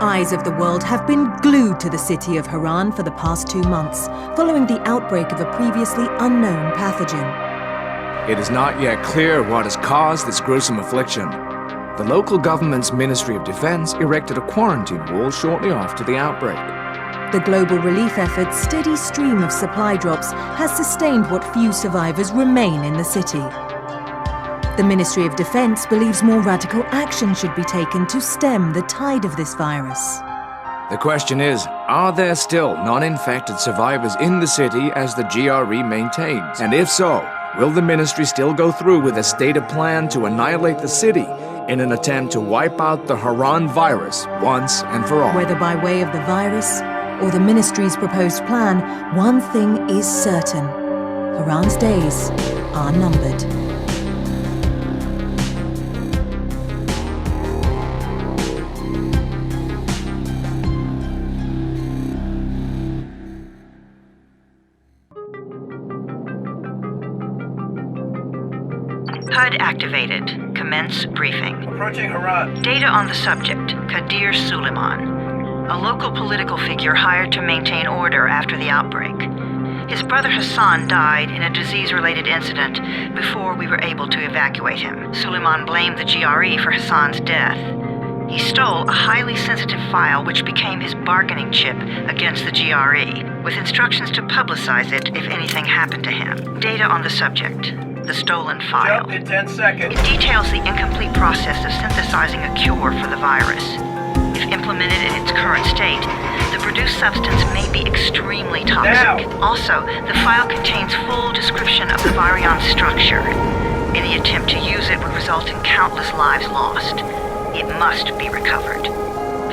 eyes of the world have been glued to the city of Χαράν for the past 2 months, following the outbreak of a previously unknown pathogen. It is not yet clear what has caused this gruesome affliction. The local government's Ministry of Defense erected a quarantine wall shortly after the outbreak. The global relief effort's steady stream of supply drops has sustained what few survivors remain in the city. The Ministry of Defense believes more radical action should be taken to stem the tide of this virus. The question is, are there still non-infected survivors in the city as the GRE maintains? And if so, will the ministry still go through with a stated plan to annihilate the city in an attempt to wipe out the Χαράν virus once and for all? Whether by way of the virus or the ministry's proposed plan, one thing is certain. Χαρán's days are numbered. HUD activated. Commence briefing. Approaching Χαράν. Data on the subject, Kadir Suleiman, a local political figure hired to maintain order after the outbreak. His brother Hassan died in a disease-related incident before we were able to evacuate him. Suleiman blamed the GRE for Hassan's death. He stole a highly sensitive file which became his bargaining chip against the GRE, with instructions to publicize it if anything happened to him. Data on the subject. The stolen file. Jump in 10 seconds. It details the incomplete process of synthesizing a cure for the virus. If implemented in its current state, the produced substance may be extremely toxic. Now. Also, the file contains full description of the virion structure. Any attempt to use it would result in countless lives lost. It must be recovered.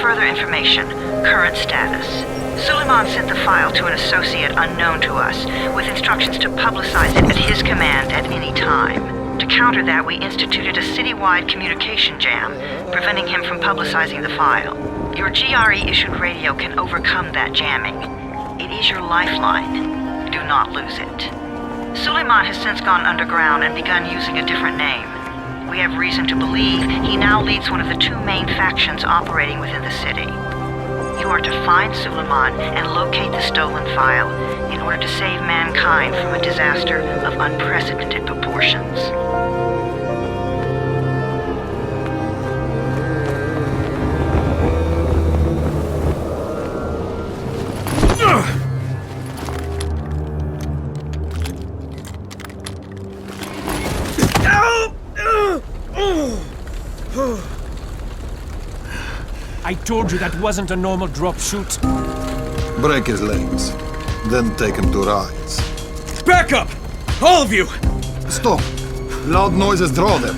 Further information, current status. Suleiman sent the file to an associate unknown to us, with instructions to publicize it at his command at any time. To counter that, we instituted a citywide communication jam, preventing him from publicizing the file. Your GRE-issued radio can overcome that jamming. It is your lifeline. Do not lose it. Suleiman has since gone underground and begun using a different name. We have reason to believe he now leads one of the 2 main factions operating within the city. You are to find Suleiman and locate the stolen file in order to save mankind from a disaster of unprecedented proportions. I told you that wasn't a normal drop shoot. Break his legs, then take him to rides. Back up! All of you! Stop! Loud noises draw them.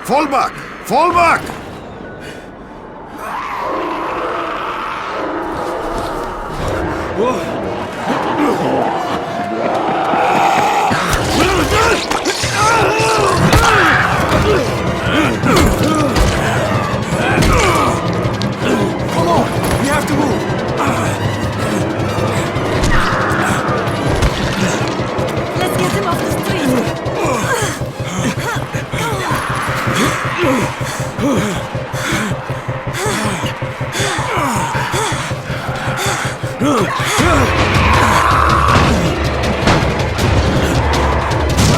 Fall back! Fall back! Come on! We have to move! Let's get him off the street!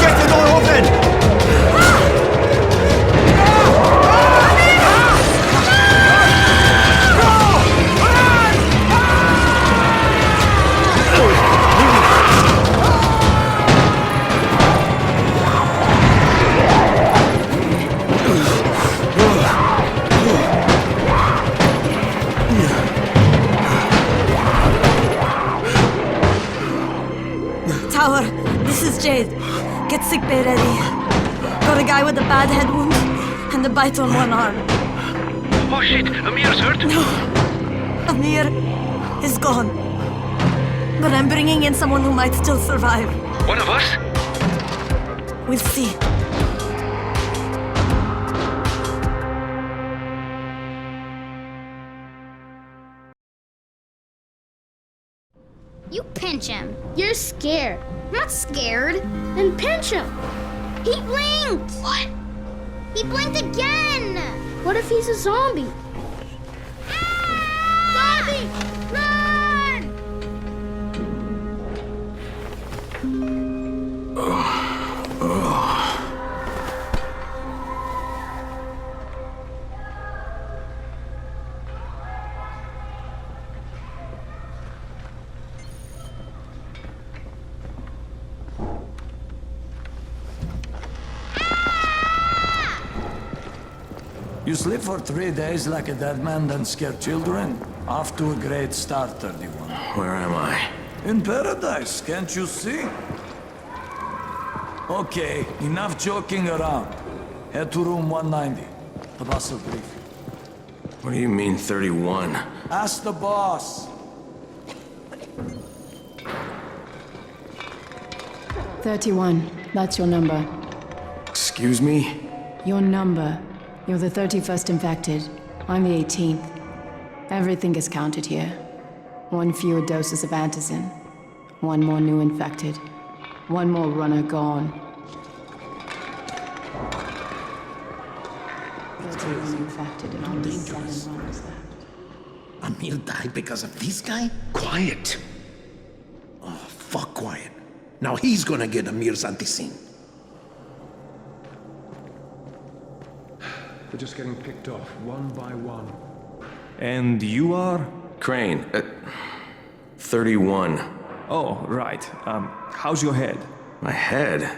Get the door open! Tower, this is Jade. Get sick bay ready. Got a guy with a bad head wound and a bite on one arm. Oh shit, Amir's hurt? Amir is gone. But I'm bringing in someone who might still survive. One of us? We'll see. You pinch him. You're scared. I'm not scared. Then pinch him. He blinked! What? He blinked again! What if he's a zombie? Zombie! Run! You sleep for 3 days like a dead man, then scare children? Off to a great start, 31. Where am I? In paradise, can't you see? Okay, enough joking around. Head to room 190. The boss will brief you. What do you mean, 31? Ask the boss. That's your number. Excuse me? Your number. You're the 31st infected. I'm the 18th. Everything is counted here. 1 fewer doses of antizin. 1 more new infected. 1 more runner gone. Infected and only 7 runners left. Amir died because of this guy? Quiet. Oh, fuck quiet. Now he's gonna get Amir's antizin. They're just getting picked off, one by one. And you are? Crane. 31. Oh, right. How's your head? My head?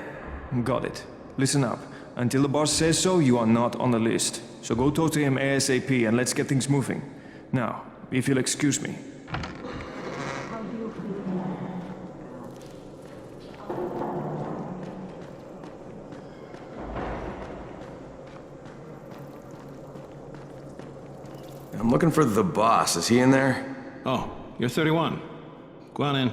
Got it. Listen up. Until the boss says so, you are not on the list. So go talk to him ASAP and let's get things moving. Now, if you'll excuse me. I'm looking for the boss. Is he in there? Oh, you're 31. Go on in.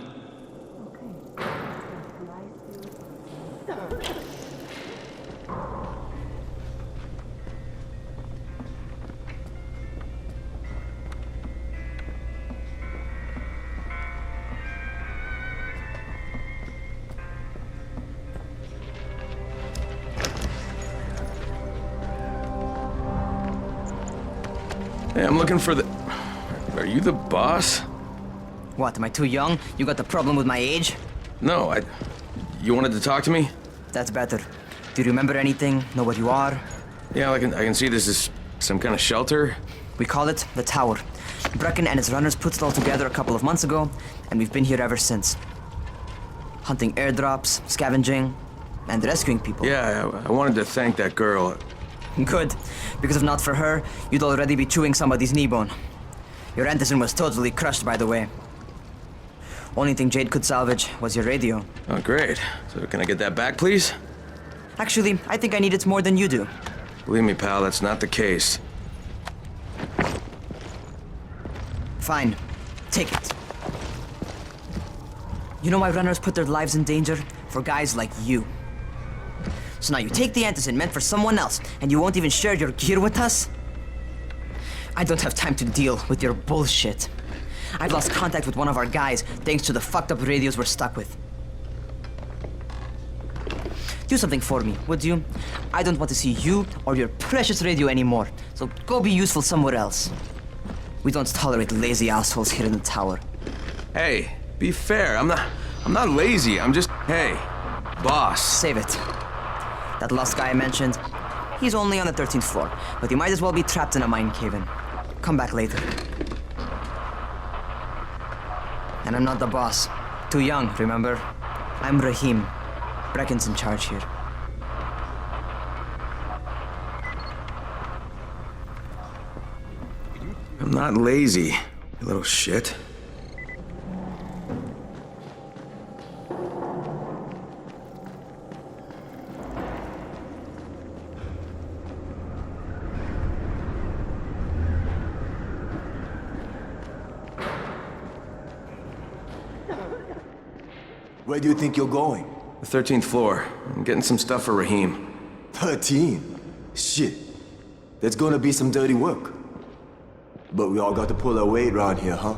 Hey, I'm looking for the... Are you the boss? What, am I too young? You got the problem with my age? No, You wanted to talk to me? That's better. Do you remember anything? Know what you are? Yeah, I can see this is some kind of shelter. We call it the Tower. Brecken and his runners put it all together a couple of months ago, and we've been here ever since. Hunting airdrops, scavenging, and rescuing people. Yeah, I wanted to thank that girl. Good, because if not for her, you'd already be chewing somebody's knee bone. Your antizin was totally crushed, by the way. Only thing Jade could salvage was your radio. Oh, great. So can I get that back, please? Actually, I think I need it more than you do. Believe me, pal, that's not the case. Fine. Take it. You know why runners put their lives in danger? For guys like you. So now you take the antizin meant for someone else, and you won't even share your gear with us? I don't have time to deal with your bullshit. I've lost contact with one of our guys thanks to the fucked up radios we're stuck with. Do something for me, would you? I don't want to see you or your precious radio anymore, so go be useful somewhere else. We don't tolerate lazy assholes here in the tower. Hey, be fair. I'm not lazy. I'm just... Hey, boss. Save it. That last guy I mentioned, he's only on the 13th floor, but he might as well be trapped in a mine cave-in. Come back later. And I'm not the boss. Too young, remember? I'm Rahim. Brecken's in charge here. I'm not lazy, you little shit. Where do you think you're going? The 13th floor. I'm getting some stuff for Rahim. 13? Shit. There's gonna be some dirty work. But we all got to pull our weight around here, huh?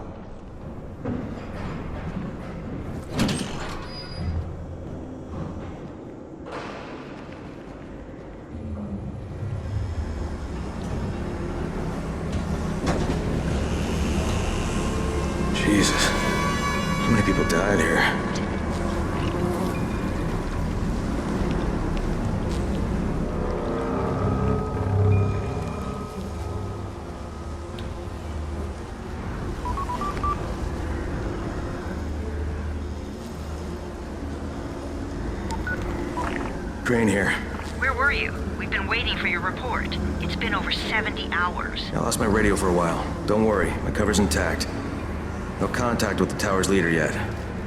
Crane here. Where were you? We've been waiting for your report. It's been over 70 hours. I lost my radio for a while. Don't worry, my cover's intact. No contact with the tower's leader yet.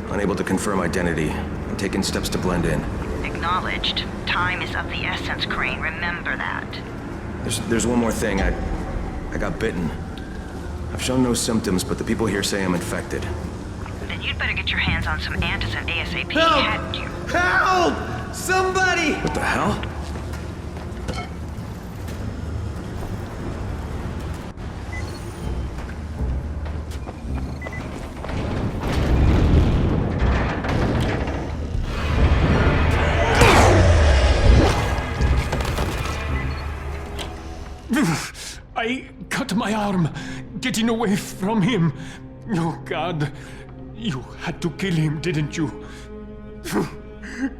Unable to confirm identity. I'm taking steps to blend in. Acknowledged. Time is of the essence, Crane. Remember that. There's one more thing. I got bitten. I've shown no symptoms, but the people here say I'm infected. Then you'd better get your hands on some antizin ASAP, hadn't you? Help! Somebody! What the hell? I cut my arm, getting away from him. Oh, God. You had to kill him, didn't you?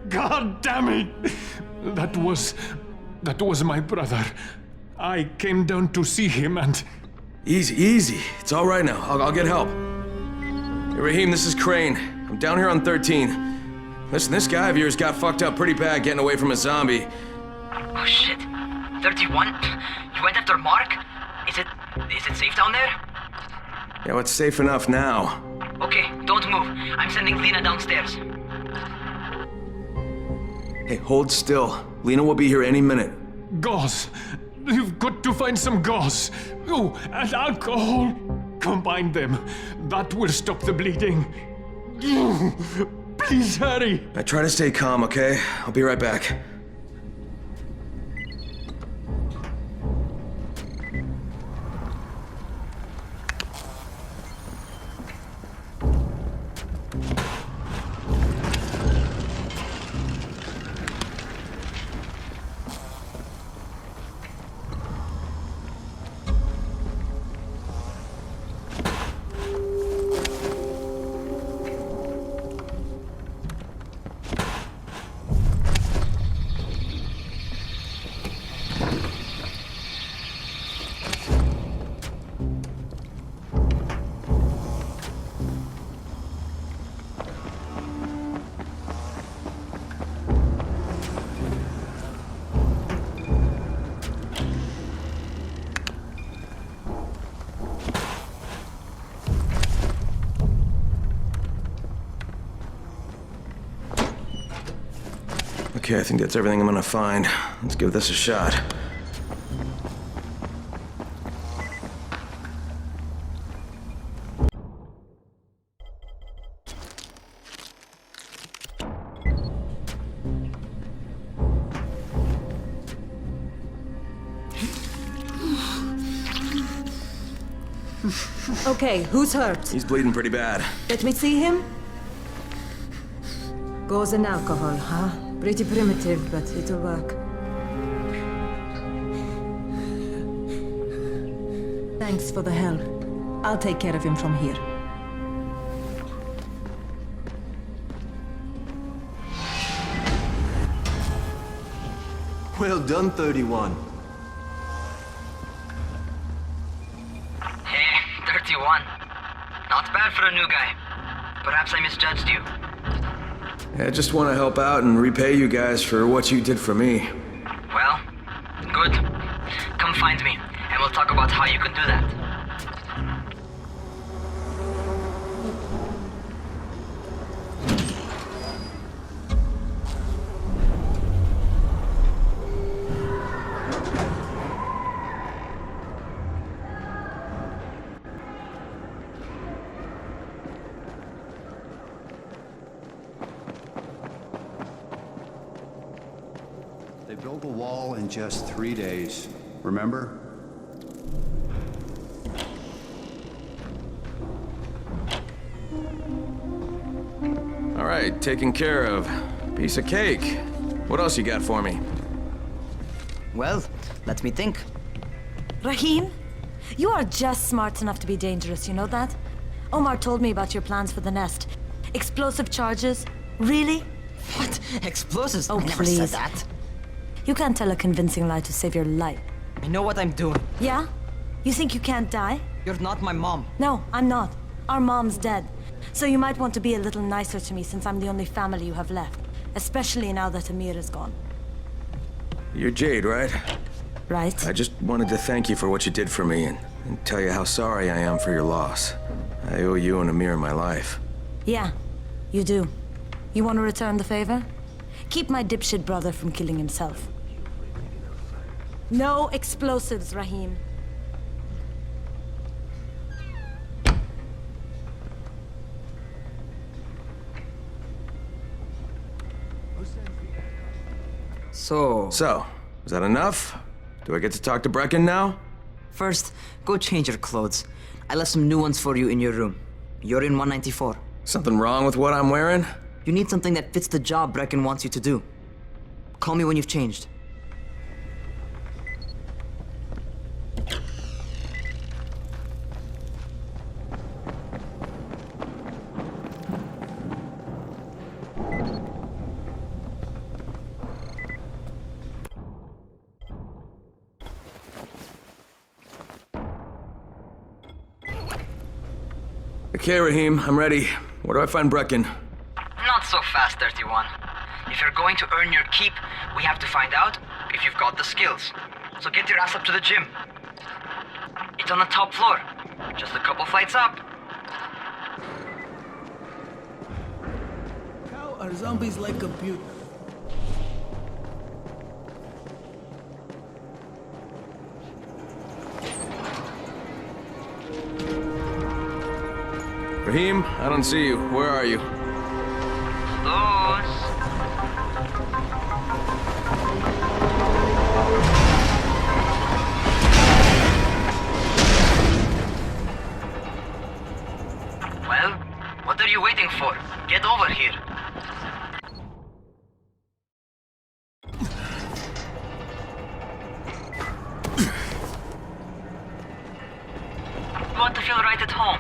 God damn it! That was my brother. I came down to see him and... Easy. It's all right now. I'll get help. Hey, Raheem, this is Crane. I'm down here on 13. Listen, this guy of yours got fucked up pretty bad getting away from a zombie. Oh, shit. 31? You went after Mark? Is it safe down there? Yeah, well, it's safe enough now. Okay, don't move. I'm sending Lena downstairs. Hey, hold still. Lena will be here any minute. Gauze. You've got to find some gauze. Oh, and alcohol. Combine them. That will stop the bleeding. Please hurry. I try to stay calm, okay? I'll be right back. Okay, I think that's everything I'm gonna find. Let's give this a shot. Okay, who's hurt? He's bleeding pretty bad. Let me see him. Gauze and alcohol, huh? Pretty primitive, but it'll work. Thanks for the help. I'll take care of him from here. Well done, 31. Hey, 31. Not bad for a new guy. Perhaps I misjudged you. I just want to help out and repay you guys for what you did for me. Well, good. Come find me, and we'll talk about how you can do that. They built a wall in just 3 days, remember? All right, taken care of. Piece of cake. What else you got for me? Well, let me think. Raheem, you are just smart enough to be dangerous, you know that? Omar told me about your plans for the nest. Explosive charges? Really? What? Explosives? Oh, I never please. said that. You can't tell a convincing lie to save your life. I know what I'm doing. Yeah? You think you can't die? You're not my mom. No, I'm not. Our mom's dead. So you might want to be a little nicer to me since I'm the only family you have left. Especially now that Amir is gone. You're Jade, right? Right. I just wanted to thank you for what you did for me and tell you how sorry I am for your loss. I owe you and Amir my life. Yeah, you do. You want to return the favor? Keep my dipshit brother from killing himself. No explosives, Rahim. So, is that enough? Do I get to talk to Brecken now? First, go change your clothes. I left some new ones for you in your room. You're in 194. Something wrong with what I'm wearing? You need something that fits the job Brecken wants you to do. Call me when you've changed. Okay, Rahim, I'm ready. Where do I find Brecken? Not so fast, 31. If you're going to earn your keep, we have to find out if you've got the skills. So get your ass up to the gym. It's on the top floor. Just a couple flights up. How are zombies like computers? Rahim, I don't see you. Where are you? Those. Well, what are you waiting for? Get over here. You want to feel right at home?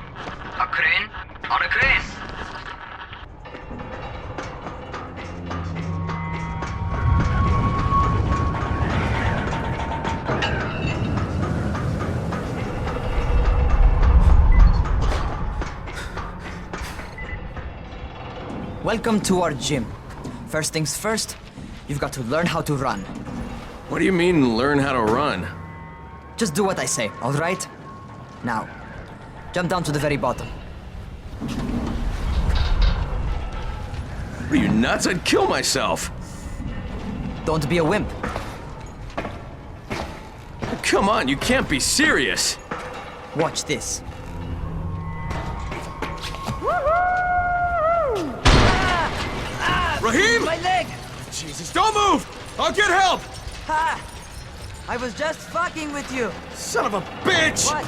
A crane? On a crane. Welcome to our gym. First things first, you've got to learn how to run. What do you mean, learn how to run? Just do what I say, all right? Now, jump down to the very bottom. Are you nuts? I'd kill myself. Don't be a wimp. Come on, you can't be serious. Watch this. Rahim! My leg! Jesus, don't move! I'll get help! Ha! I was just fucking with you. Son of a bitch! What?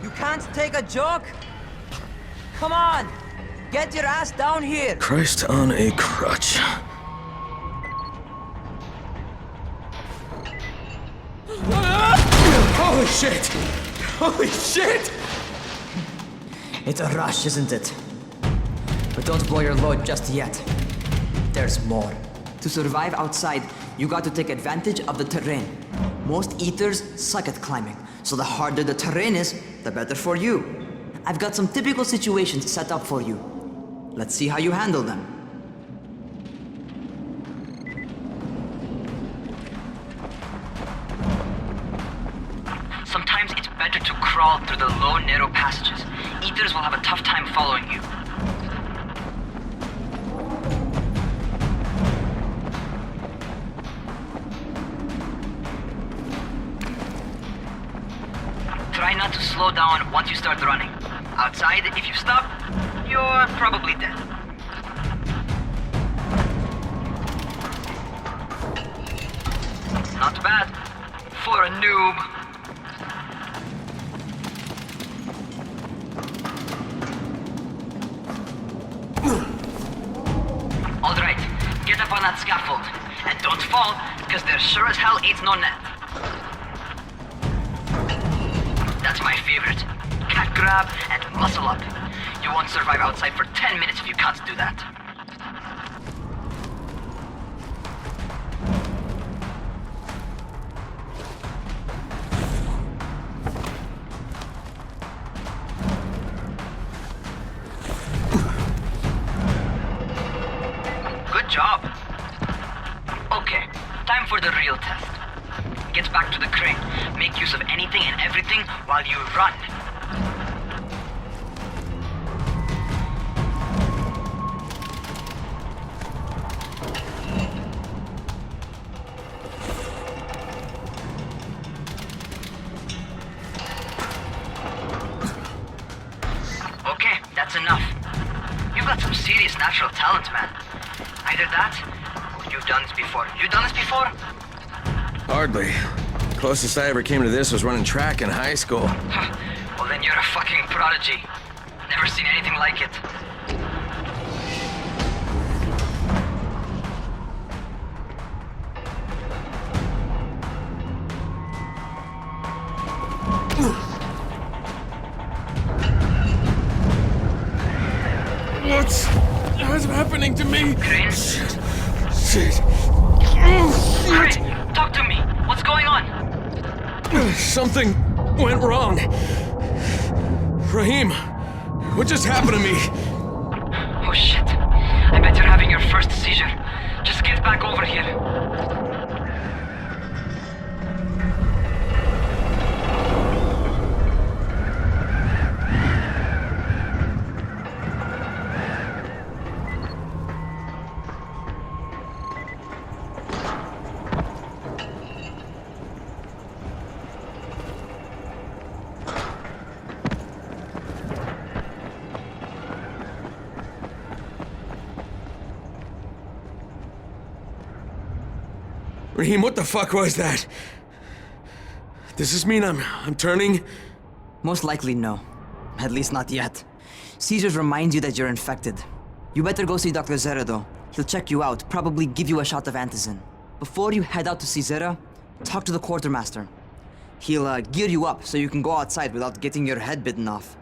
You can't take a joke? Come on! Get your ass down here! Christ on a crutch. Holy shit! Holy shit! It's a rush, isn't it? But don't blow your load just yet. There's more. To survive outside, you got to take advantage of the terrain. Most eaters suck at climbing, so the harder the terrain is, the better for you. I've got some typical situations set up for you. Let's see how you handle them. Sometimes it's better to crawl through the low, narrow passages. Eaters will have a tough time following you. Try not to slow down once you start running. Outside, if you stop, you're probably dead. Not bad for a noob. All right, get up on that scaffold. And don't fall, because there sure as hell ain't no net. That's my favorite. Cat grab and muscle up. You won't survive outside for 10 minutes if you can't do that. Good job. Okay, time for the real test. make use of anything and everything while you run. Okay, that's enough. You've got some serious natural talent, man. Either that, or you've done this before. You done this before? Hardly. Closest I ever came to this was running track in high school. Well, then you're a fucking prodigy. Never seen anything like it. What's happening to me? Crane? Shit. Crane, talk to me. What's going on? Something went wrong. Raheem, what just happened to me? Oh shit. I bet you're having your first seizure. Just get back over here. Raheem, what the fuck was that? Does this mean I'm turning? Most likely no. At least not yet. Seizures remind you that you're infected. You better go see Dr. Zera though. He'll check you out, probably give you a shot of antizin. Before you head out to see Zera, talk to the quartermaster. He'll gear you up so you can go outside without getting your head bitten off.